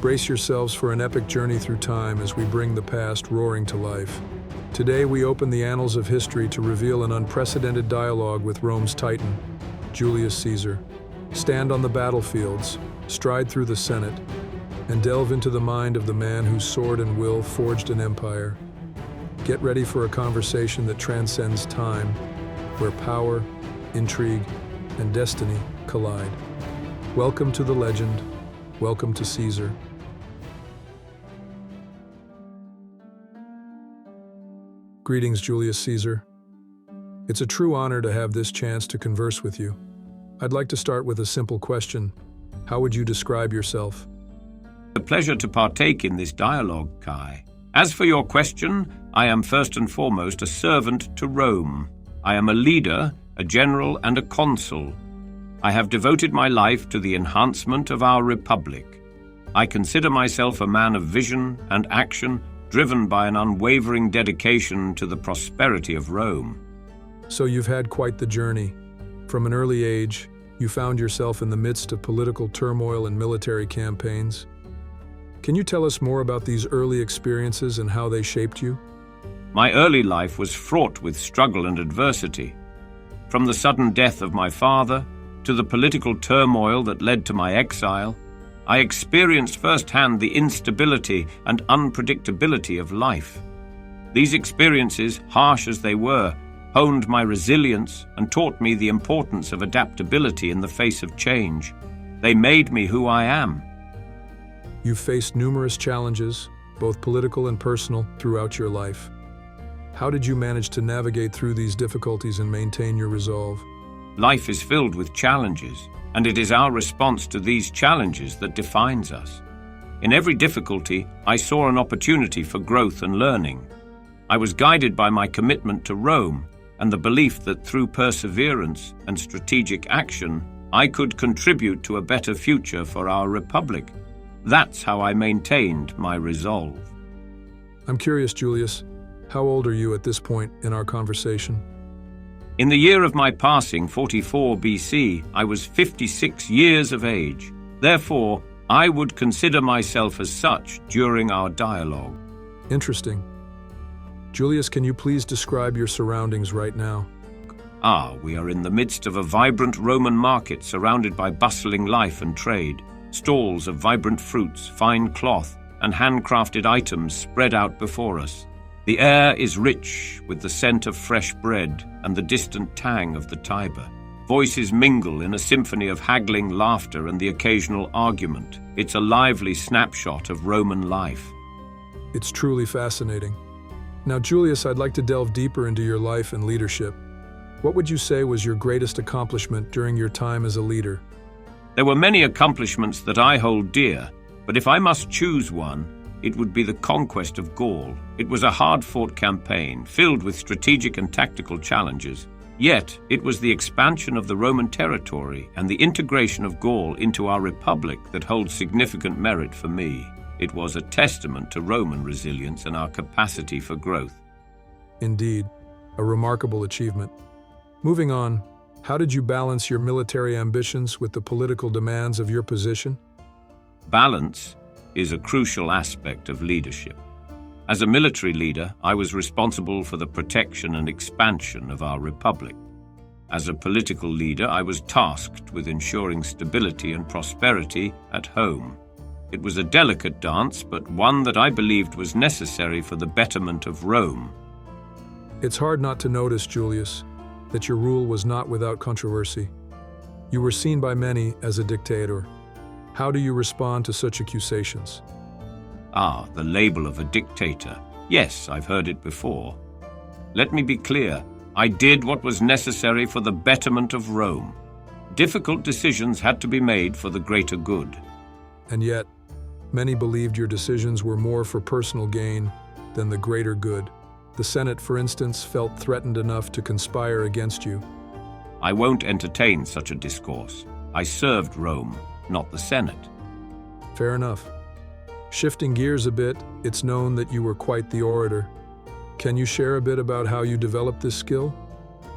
Brace yourselves for an epic journey through time as we bring the past roaring to life. Today we open the annals of history to reveal an unprecedented dialogue with Rome's titan, Julius Caesar. Stand on the battlefields, stride through the Senate, and delve into the mind of the man whose sword and will forged an empire. Get ready for a conversation that transcends time, where power, intrigue, and destiny collide. Welcome to the legend. Welcome to Caesar. Greetings, Julius Caesar. It's a true honor to have this chance to converse with you. I'd like to start with a simple question. How would you describe yourself? A pleasure to partake in this dialogue, Kai. As for your question, I am first and foremost a servant to Rome. I am a leader, a general, and a consul. I have devoted my life to the enhancement of our republic. I consider myself a man of vision and action, driven by an unwavering dedication to the prosperity of Rome. So you've had quite the journey. From an early age, you found yourself in the midst of political turmoil and military campaigns. Can you tell us more about these early experiences and how they shaped you? My early life was fraught with struggle and adversity. From the sudden death of my father to the political turmoil that led to my exile, I experienced firsthand the instability and unpredictability of life. These experiences, harsh as they were, honed my resilience and taught me the importance of adaptability in the face of change. They made me who I am. You've faced numerous challenges, both political and personal, throughout your life. How did you manage to navigate through these difficulties and maintain your resolve? Life is filled with challenges, and it is our response to these challenges that defines us. In every difficulty, I saw an opportunity for growth and learning. I was guided by my commitment to Rome and the belief that through perseverance and strategic action, I could contribute to a better future for our republic. That's how I maintained my resolve. I'm curious, Julius, how old are you at this point in our conversation? In the year of my passing, 44 BC, I was 56 years of age. Therefore, I would consider myself as such during our dialogue. Interesting. Julius, can you please describe your surroundings right now? We are in the midst of a vibrant Roman market surrounded by bustling life and trade. Stalls of vibrant fruits, fine cloth, and handcrafted items spread out before us. The air is rich with the scent of fresh bread and the distant tang of the Tiber. Voices mingle in a symphony of haggling laughter and the occasional argument. It's a lively snapshot of Roman life. It's truly fascinating. Now, Julius, I'd like to delve deeper into your life and leadership. What would you say was your greatest accomplishment during your time as a leader? There were many accomplishments that I hold dear, but if I must choose one, it would be the conquest of Gaul. It was a hard-fought campaign, filled with strategic and tactical challenges. Yet, it was the expansion of the Roman territory and the integration of Gaul into our republic that holds significant merit for me. It was a testament to Roman resilience and our capacity for growth. Indeed, a remarkable achievement. Moving on, how did you balance your military ambitions with the political demands of your position? Balance is a crucial aspect of leadership. As a military leader, I was responsible for the protection and expansion of our republic. As a political leader, I was tasked with ensuring stability and prosperity at home. It was a delicate dance, but one that I believed was necessary for the betterment of Rome. It's hard not to notice, Julius, that your rule was not without controversy. You were seen by many as a dictator. How do you respond to such accusations? The label of a dictator. Yes, I've heard it before. Let me be clear. I did what was necessary for the betterment of Rome. Difficult decisions had to be made for the greater good. And yet, many believed your decisions were more for personal gain than the greater good. The Senate, for instance, felt threatened enough to conspire against you. I won't entertain such a discourse. I served Rome, not the Senate. Fair enough. Shifting gears a bit, it's known that you were quite the orator. Can you share a bit about how you developed this skill?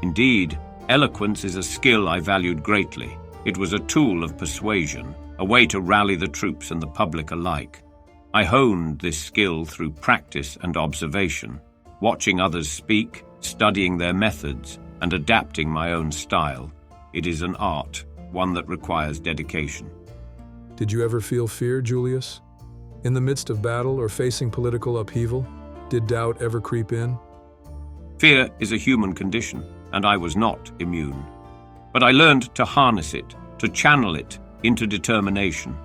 Indeed, eloquence is a skill I valued greatly. It was a tool of persuasion. a way to rally the troops and the public alike. I honed this skill through practice and observation, watching others speak, studying their methods, and adapting my own style. It is an art, one that requires dedication. Did you ever feel fear, Julius? In the midst of battle or facing political upheaval, did doubt ever creep in? Fear is a human condition, and I was not immune. But I learned to harness it, to channel it into determination.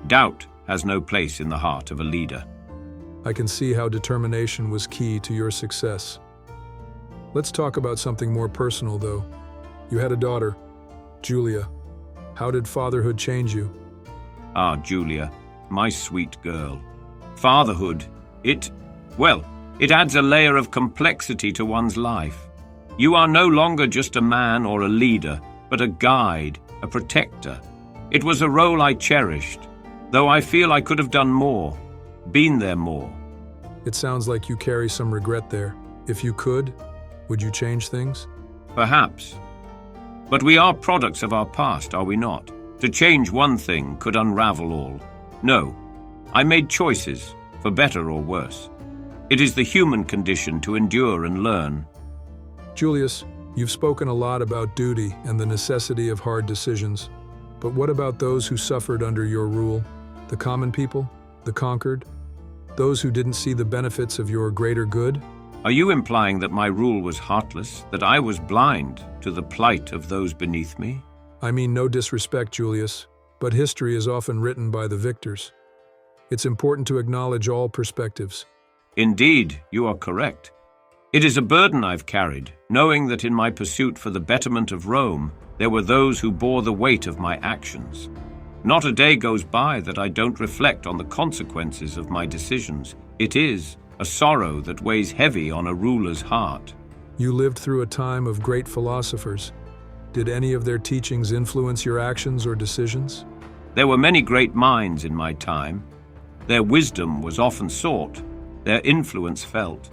Doubt has no place in the heart of a leader. I can see how determination was key to your success. Let's talk about something more personal, though. You had a daughter, Julia. How did fatherhood change you? Ah, Julia, my sweet girl. Fatherhood, it adds a layer of complexity to one's life. You are no longer just a man or a leader, but a guide, a protector. It was a role I cherished, though I feel I could have done more, been there more. It sounds like you carry some regret there. If you could, would you change things? Perhaps. But we are products of our past, are we not? To change one thing could unravel all. No, I made choices, for better or worse. It is the human condition to endure and learn. Julius, you've spoken a lot about duty and the necessity of hard decisions. But what about those who suffered under your rule? The common people? The conquered? Those who didn't see the benefits of your greater good? Are you implying that my rule was heartless, that I was blind to the plight of those beneath me? I mean no disrespect, Julius, but history is often written by the victors. It's important to acknowledge all perspectives. Indeed, you are correct. It is a burden I've carried, knowing that in my pursuit for the betterment of Rome, there were those who bore the weight of my actions. Not a day goes by that I don't reflect on the consequences of my decisions. It is a sorrow that weighs heavy on a ruler's heart. You lived through a time of great philosophers. Did any of their teachings influence your actions or decisions? There were many great minds in my time. Their wisdom was often sought, their influence felt.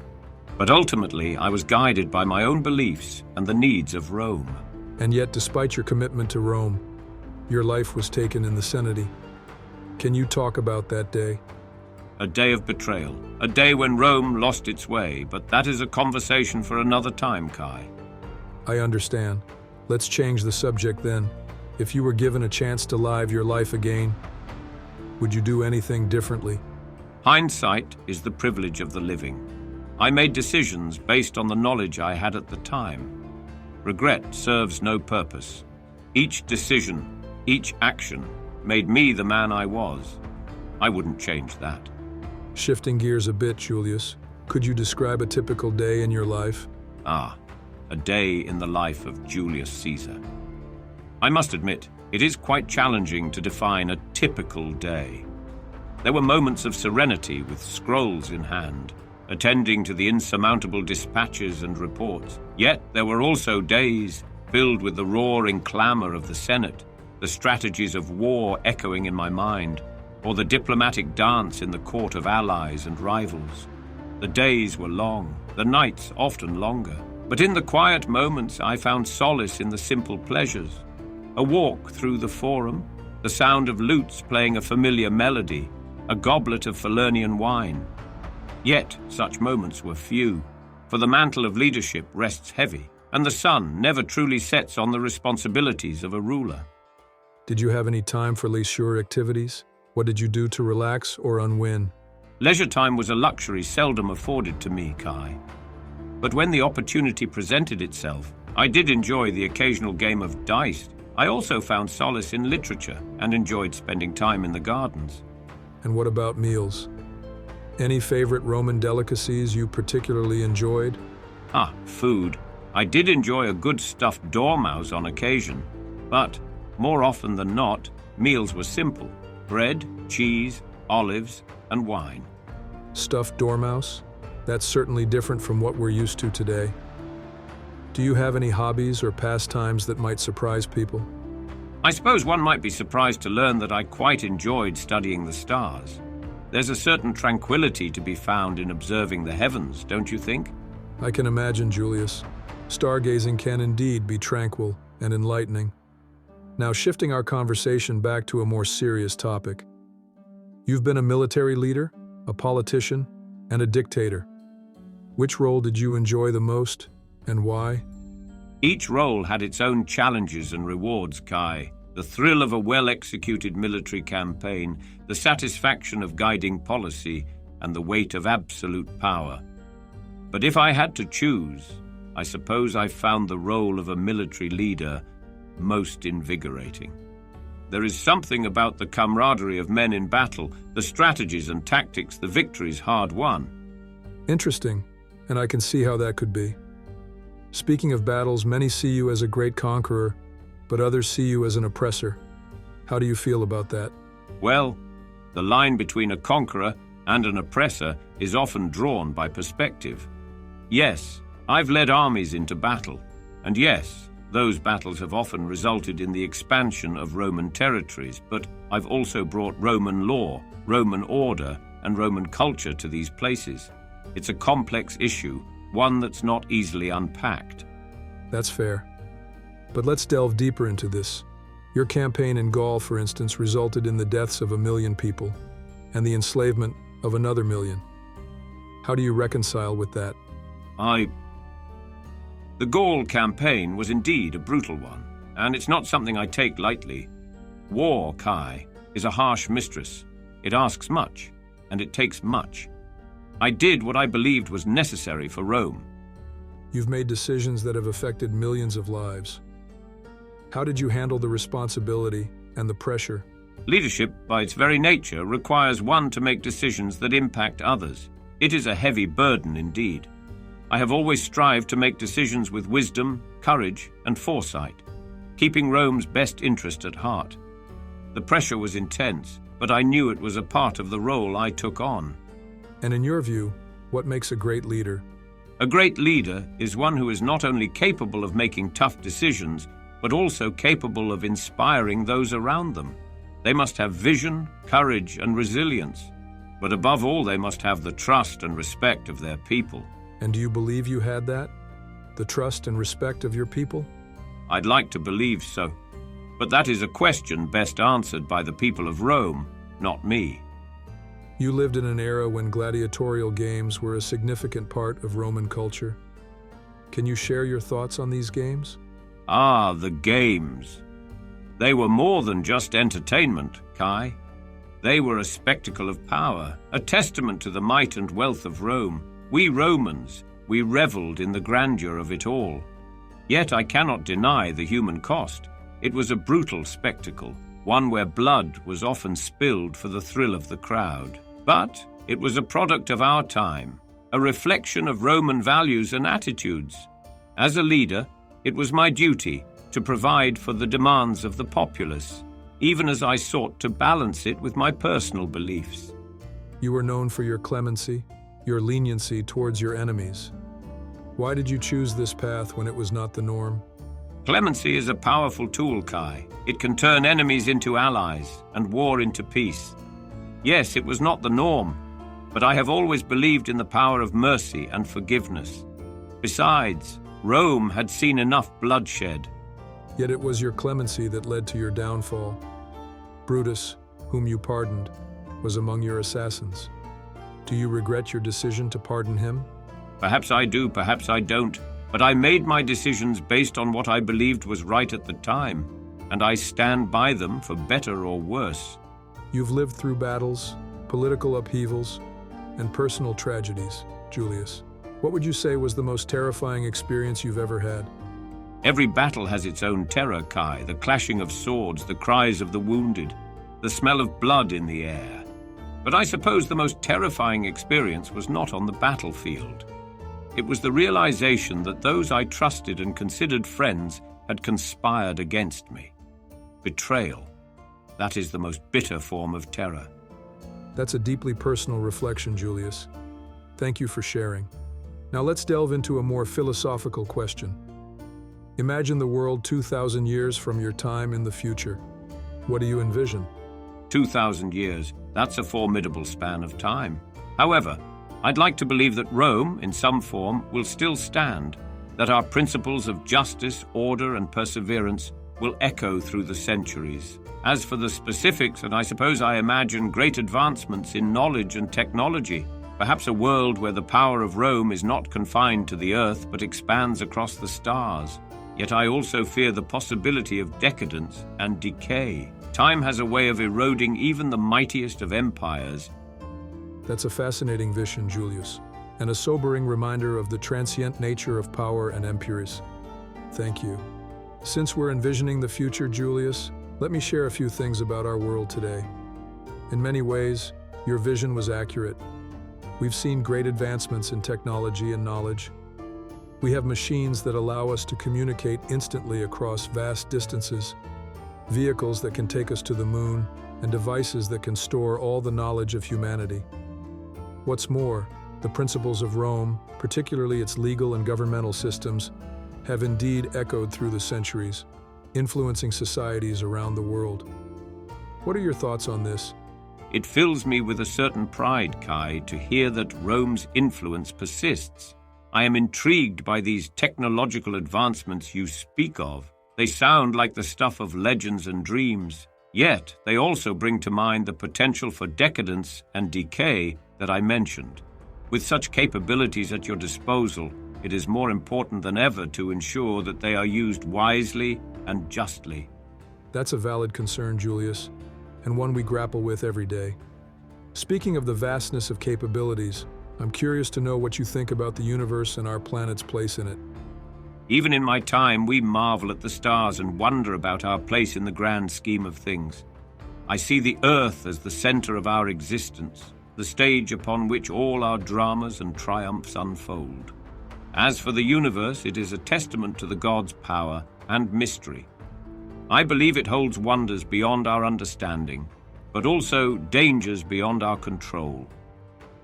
But ultimately, I was guided by my own beliefs and the needs of Rome. And yet, despite your commitment to Rome, your life was taken in the Senate. Can you talk about that day? A day of betrayal, a day when Rome lost its way, but that is a conversation for another time, Kai. I understand. Let's change the subject then. If you were given a chance to live your life again, would you do anything differently? Hindsight is the privilege of the living. I made decisions based on the knowledge I had at the time. Regret serves no purpose. Each decision, each action, made me the man I was. I wouldn't change that. Shifting gears a bit, Julius, could you describe a typical day in your life? A day in the life of Julius Caesar. I must admit, it is quite challenging to define a typical day. There were moments of serenity with scrolls in hand, attending to the insurmountable dispatches and reports. Yet there were also days filled with the roaring clamor of the Senate, the strategies of war echoing in my mind, or the diplomatic dance in the court of allies and rivals. The days were long, the nights often longer, but in the quiet moments I found solace in the simple pleasures. A walk through the forum, the sound of lutes playing a familiar melody, a goblet of Falernian wine. Yet such moments were few, for the mantle of leadership rests heavy, and the sun never truly sets on the responsibilities of a ruler. Did you have any time for leisure activities? What did you do to relax or unwind? Leisure time was a luxury seldom afforded to me, Kai. But when the opportunity presented itself, I did enjoy the occasional game of dice. I also found solace in literature and enjoyed spending time in the gardens. And what about meals? Any favorite Roman delicacies you particularly enjoyed? Food. I did enjoy a good stuffed dormouse on occasion, but more often than not, meals were simple. Bread, cheese, olives, and wine. Stuffed dormouse? That's certainly different from what we're used to today. Do you have any hobbies or pastimes that might surprise people? I suppose one might be surprised to learn that I quite enjoyed studying the stars. There's a certain tranquility to be found in observing the heavens, don't you think? I can imagine, Julius. Stargazing can indeed be tranquil and enlightening. Now shifting our conversation back to a more serious topic. You've been a military leader, a politician, and a dictator. Which role did you enjoy the most, and why? Each role had its own challenges and rewards, Kai. The thrill of a well-executed military campaign, the satisfaction of guiding policy, and the weight of absolute power. But if I had to choose, I suppose I found the role of a military leader most invigorating. There is something about the camaraderie of men in battle, the strategies and tactics, the victories hard won. Interesting, and I can see how that could be. Speaking of battles, many see you as a great conqueror, but others see you as an oppressor. How do you feel about that? Well, the line between a conqueror and an oppressor is often drawn by perspective. Yes, I've led armies into battle, and yes, those battles have often resulted in the expansion of Roman territories, but I've also brought Roman law, Roman order, and Roman culture to these places. It's a complex issue, one that's not easily unpacked. That's fair. But let's delve deeper into this. Your campaign in Gaul, for instance, resulted in the deaths of 1 million people and the enslavement of another 1 million. How do you reconcile with that? The Gaul campaign was indeed a brutal one, and it's not something I take lightly. War, Kai, is a harsh mistress. It asks much, and it takes much. I did what I believed was necessary for Rome. You've made decisions that have affected millions of lives. How did you handle the responsibility and the pressure? Leadership, by its very nature, requires one to make decisions that impact others. It is a heavy burden indeed. I have always strived to make decisions with wisdom, courage, and foresight, keeping Rome's best interest at heart. The pressure was intense, but I knew it was a part of the role I took on. And in your view, what makes a great leader? A great leader is one who is not only capable of making tough decisions, but also capable of inspiring those around them. They must have vision, courage, and resilience. But above all, they must have the trust and respect of their people. And do you believe you had that? The trust and respect of your people? I'd like to believe so. But that is a question best answered by the people of Rome, not me. You lived in an era when gladiatorial games were a significant part of Roman culture. Can you share your thoughts on these games? Ah, the games. They were more than just entertainment, Kai. They were a spectacle of power, a testament to the might and wealth of Rome. We Romans, we reveled in the grandeur of it all. Yet I cannot deny the human cost. It was a brutal spectacle, one where blood was often spilled for the thrill of the crowd. But it was a product of our time, a reflection of Roman values and attitudes. As a leader, it was my duty to provide for the demands of the populace, even as I sought to balance it with my personal beliefs. You were known for your clemency, your leniency towards your enemies. Why did you choose this path when it was not the norm? Clemency is a powerful tool, Kai. It can turn enemies into allies and war into peace. Yes, it was not the norm, but I have always believed in the power of mercy and forgiveness. Besides, Rome had seen enough bloodshed. Yet it was your clemency that led to your downfall. Brutus, whom you pardoned, was among your assassins. Do you regret your decision to pardon him? Perhaps I do, perhaps I don't, but I made my decisions based on what I believed was right at the time, and I stand by them for better or worse. You've lived through battles, political upheavals, and personal tragedies, Julius. What would you say was the most terrifying experience you've ever had? Every battle has its own terror, Kai, the clashing of swords, the cries of the wounded, the smell of blood in the air. But I suppose the most terrifying experience was not on the battlefield. It was the realization that those I trusted and considered friends had conspired against me. Betrayal. That is the most bitter form of terror. That's a deeply personal reflection, Julius. Thank you for sharing. Now let's delve into a more philosophical question. Imagine the world 2,000 years from your time in the future. What do you envision? 2,000 years, that's a formidable span of time. However, I'd like to believe that Rome, in some form, will still stand, that our principles of justice, order, and perseverance will echo through the centuries. As for the specifics, and I suppose I imagine great advancements in knowledge and technology, perhaps a world where the power of Rome is not confined to the earth but expands across the stars. Yet I also fear the possibility of decadence and decay. Time has a way of eroding even the mightiest of empires. That's a fascinating vision, Julius, and a sobering reminder of the transient nature of power and empires. Thank you. Since we're envisioning the future, Julius, let me share a few things about our world today. In many ways, your vision was accurate. We've seen great advancements in technology and knowledge. We have machines that allow us to communicate instantly across vast distances, vehicles that can take us to the moon, and devices that can store all the knowledge of humanity. What's more, the principles of Rome, particularly its legal and governmental systems, have indeed echoed through the centuries, influencing societies around the world. What are your thoughts on this? It fills me with a certain pride, Kai, to hear that Rome's influence persists. I am intrigued by these technological advancements you speak of. They sound like the stuff of legends and dreams, yet they also bring to mind the potential for decadence and decay that I mentioned. With such capabilities at your disposal, it is more important than ever to ensure that they are used wisely and justly. That's a valid concern, Julius, and one we grapple with every day. Speaking of the vastness of capabilities, I'm curious to know what you think about the universe and our planet's place in it. Even in my time, we marvel at the stars and wonder about our place in the grand scheme of things. I see the Earth as the center of our existence, the stage upon which all our dramas and triumphs unfold. As for the universe, it is a testament to the gods' power and mystery. I believe it holds wonders beyond our understanding, but also dangers beyond our control.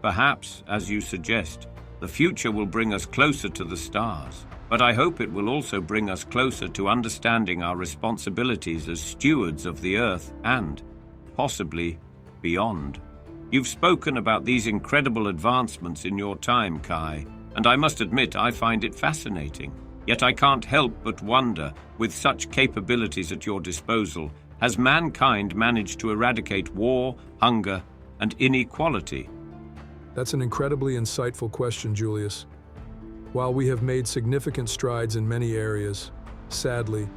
Perhaps, as you suggest, the future will bring us closer to the stars, but I hope it will also bring us closer to understanding our responsibilities as stewards of the earth and, possibly, beyond. You've spoken about these incredible advancements in your time, Kai, and I must admit I find it fascinating. Yet I can't help but wonder, with such capabilities at your disposal, has mankind managed to eradicate war, hunger, and inequality? That's an incredibly insightful question, Julius. While we have made significant strides in many areas, sadly,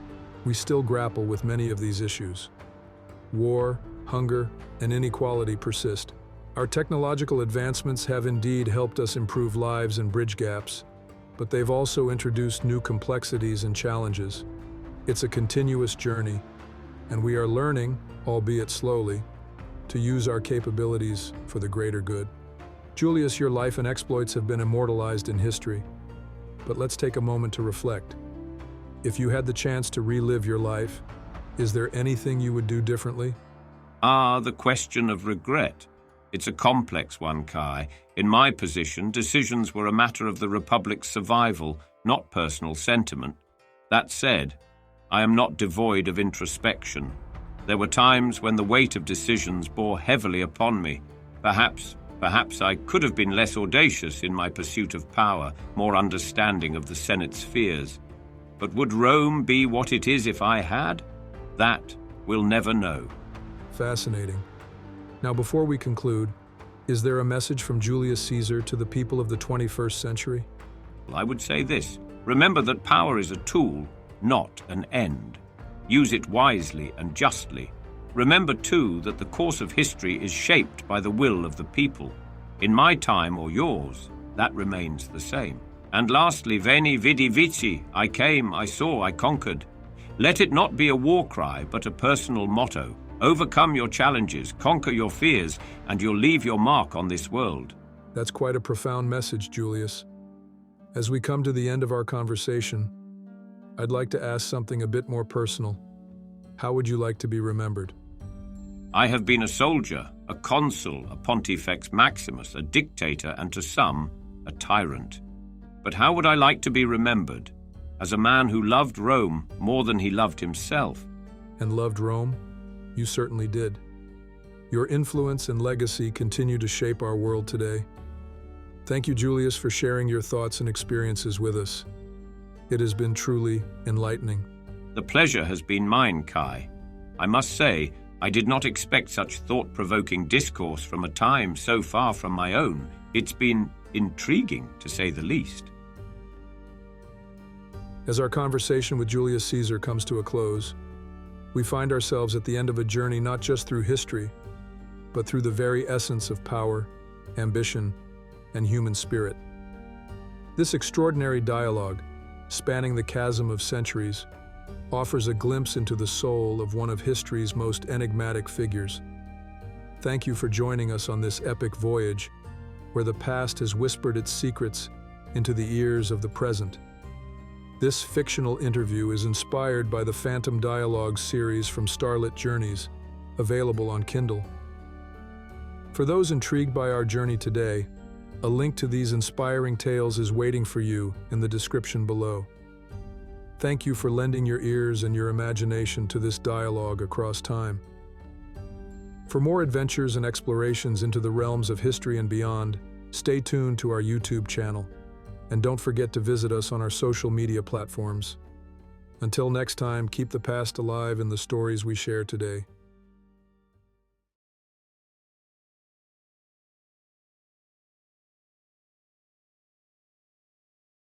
we still grapple with many of these issues. War, hunger, and inequality persist. Our technological advancements have indeed helped us improve lives and bridge gaps, but they've also introduced new complexities and challenges. It's a continuous journey, and we are learning, albeit slowly, to use our capabilities for the greater good. Julius, your life and exploits have been immortalized in history, but let's take a moment to reflect. If you had the chance to relive your life, is there anything you would do differently? The question of regret. It's a complex one, Kai. In my position, decisions were a matter of the Republic's survival, not personal sentiment. That said, I am not devoid of introspection. There were times when the weight of decisions bore heavily upon me. Perhaps I could have been less audacious in my pursuit of power, more understanding of the Senate's fears. But would Rome be what it is if I had? That we'll never know. Fascinating. Now, before we conclude, is there a message from Julius Caesar to the people of the 21st century? I would say this: remember that power is a tool, not an end. Use it wisely and justly. Remember, too, that the course of history is shaped by the will of the people. In my time or yours, that remains the same. And lastly, Veni, Vidi, Vici, I came, I saw, I conquered. Let it not be a war cry, but a personal motto. Overcome your challenges, conquer your fears, and you'll leave your mark on this world. That's quite a profound message, Julius. As we come to the end of our conversation, I'd like to ask something a bit more personal. How would you like to be remembered? I have been a soldier, a consul, a Pontifex Maximus, a dictator, and to some, a tyrant. But how would I like to be remembered? As a man who loved Rome more than he loved himself. And loved Rome? You certainly did. Your influence and legacy continue to shape our world today. Thank you, Julius, for sharing your thoughts and experiences with us. It has been truly enlightening. The pleasure has been mine, Kai. I must say, I did not expect such thought-provoking discourse from a time so far from my own. It's been intriguing, to say the least. As our conversation with Julius Caesar comes to a close, we find ourselves at the end of a journey not just through history, but through the very essence of power, ambition, and human spirit. This extraordinary dialogue, spanning the chasm of centuries, offers a glimpse into the soul of one of history's most enigmatic figures. Thank you for joining us on this epic voyage, where the past has whispered its secrets into the ears of the present. This fictional interview is inspired by the Phantom Dialogues series from Starlit Journeys, available on Kindle. For those intrigued by our journey today, a link to these inspiring tales is waiting for you in the description below. Thank you for lending your ears and your imagination to this dialogue across time. For more adventures and explorations into the realms of history and beyond, stay tuned to our YouTube channel. And don't forget to visit us on our social media platforms. Until next time, keep the past alive in the stories we share today.